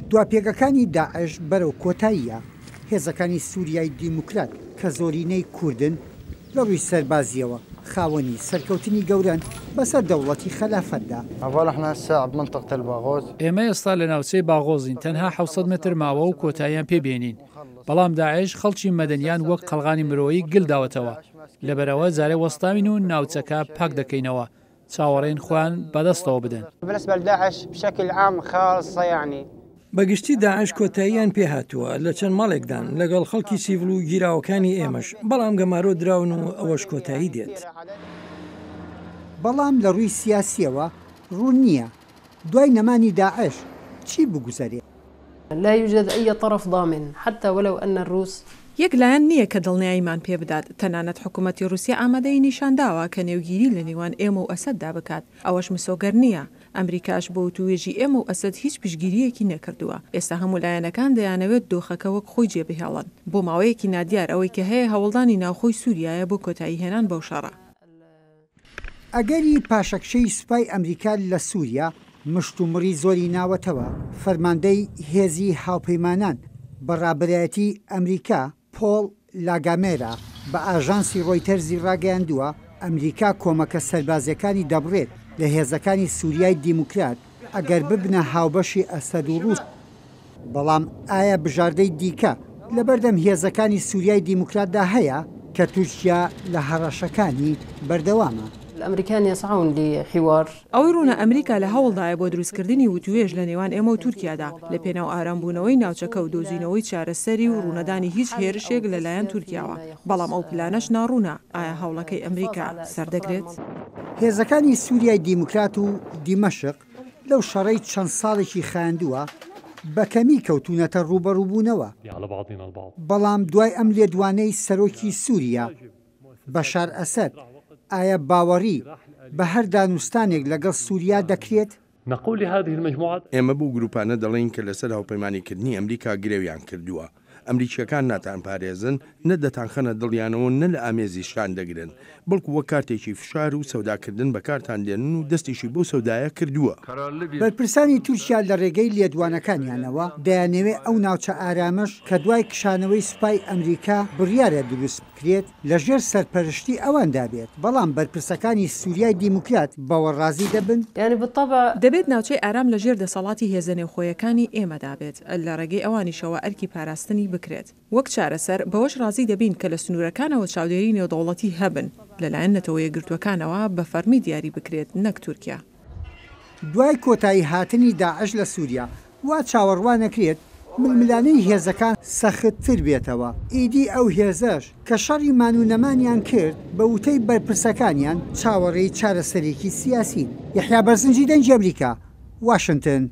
دواپێکەکانی داعش بەرەو کۆتاییە. هێزەکانی سووریای دیموکرات کە زۆرینەی کوردن لە ڕووی سەربازیەوە خاوەنی سەرکەوتنی گەورەن بەسەر دەوڵەتی خەلافەتدا. ئێمە ئێستا لە ناوچەی باغۆزین تەنها 600 متر ماوە و کۆتاییان پێبێنین. بەڵام داعش خەڵکی مەدەنیان وەک قەڵغانی مرۆیی گلداوەتەوە. لەبەرەوە جارێ وەستاوین و ناوچەکە پاک دەکەینەوە. چاوەڕێن خوان بەدەستەوە بدەن. بەگشتی داعش کۆتاییان پێهاتووە لە چەند ماڵێکدان لەگەڵ خەڵکی سیڤل و گیراوەکانی ئێمەش، بەڵام گەمارۆ دراون و ئەوەش کۆتایی دێت. بەڵام لە ڕووی سیاسیەوە ڕوون نییە دوای نەمانی داعش چی بگوزارێت؟ لا يوجد أي طرف ضامن حتى ولو أن الروس یەکلایەن نییە کە دڵنیاییمان پێ بدات. تەنانەت حکوومەتی رووسیا ئامادەی نیشانداوە کە نێوگیری لە نێوان ئێمە و ئەسەددا بکات. ئەوەش مسۆگەر نییە. ئەمریکاش بۆ توێژی ئێمە و ئەسەد هیچ پشگیریەکی نەکردووە. ئێستا هەموو لایەنەکان دەیانەوێت دۆخەکە وەک خۆی جێبهێڵن. بۆ ماوەیەکی نادیار ئەوەی کە هەیە هەوڵدانی ناوخۆی سووریایە بۆ کۆتایی هێنان بەو شەڕە. ئەگەری پاشەکشەی سوپای ئەمریکا لە سووریا مشتومڕی زۆری ناوەتەوە، فەرماندەی هێزی هاوپەیمانان بەڕابردایەتی ئەمریکا پۆڵ لاگامێرا بە ئاژانسی ڕۆیتەرزی ڕاگەیاندووە ئەمریکا کۆمەکە سەربازیەکانی دەبڕێت لە هێزەکانی سووریای دیموکرات ئەگەر ببنە هاوبەشی ئەسەد و ڕووس. بەڵام ئایا بژاردەی دیکە لەبەردەم هێزەکانی سووریای دیموکراتدا هەیە کە تورکیا لە هەڕەشەکانی بەردەوامە؟ الأمريكان يسعون لحوار. ئەوەی ڕوونە ئەمریکا لە هەوڵدایە بۆ دروستکردنی وتوێژ لە نێوان ئێمە و تورکیادا لە پێناو ئارامبوونەوەی ناوچەکە و دۆزینەوەی چارەسەری و ڕوونەدانی هیچ هێرشێک لەلایەن تورکیاوە. بەڵام ئەو پلانەش ناڕوونە. ئایا هەوڵەکەی ئەمریکا سەردەگرێت؟ هێزەکانی سووریای دیموکرات و دیمەشق لەو شەڕەی چەند ساڵێکی خایاندووە بەکەمی کەوتونەتە ڕوبەڕووبوونەوە. بەڵام دوای ئەم لێدوانەی سەرۆکی سووریا بەشار ئەسەد ئایا باوەڕی بە هەر دانوستانێک لەگەڵ سووریا دەکرێت؟ ئێمە بوو گروپانە دەڵێن کە لەسەر هاوپەیمانیکردنی ئەمریکا گرێویان کردووە. ئەمریکیەکان ناتان پارێزن، نە دەتانخەنە دڵیانەوە نە لە ئامێزی شان دەگرن، بەڵکو وە کارتێکی فشار و سەوداکردن بە کارتان دێنن و دەستیشی بۆ سەودایە کردووە. بەرپرسانی تورکیا لە ڕێگەی لێدوانەکانیانەوە دەیانەوێت ئەو ناوچە ئارامش کە دوای کشانەوەی سوپای ئەمریکا بڕیارە دروست بکرێت لەژێر سەرپەرشتی ئەواندا بێت. بەڵام بەرپرسەکانی سووریای دیموکرات بەوە ڕازی دەبن؟ دەبێت ناوچەی ئارام لەژێر دەسەڵاتی هێزە نێوخۆیەکانی ئێمەدا بێت لە ڕێگەی ئەوانیشەوە ئەرکی پاراستنی بکرێت. وەک چارەسەر بەوەش ڕازی دەبین کە لە سنوورەکانەوە چاودێری نێودەوڵەتی هەبن لەلایەن نەتەوە یەکگرتوەکانەوە بە فەرمی دیاری بکرێت نەک تورکیا. دوای کۆتایی هاتنی داعش لە سووریا وا چاوەڕوان نەکرێت ململانەی هێزەکان سەختتر بێتەوە. ئیدی ئەو هێزەش کە شەڕی مانوونەمانیان کرد بە وتەی بەرپرسەکانیان چاوەڕێی چارەسەرێکی سیاسی. یەحیا بەرزنجی دەنگی ئەمریکا، واشنگتن.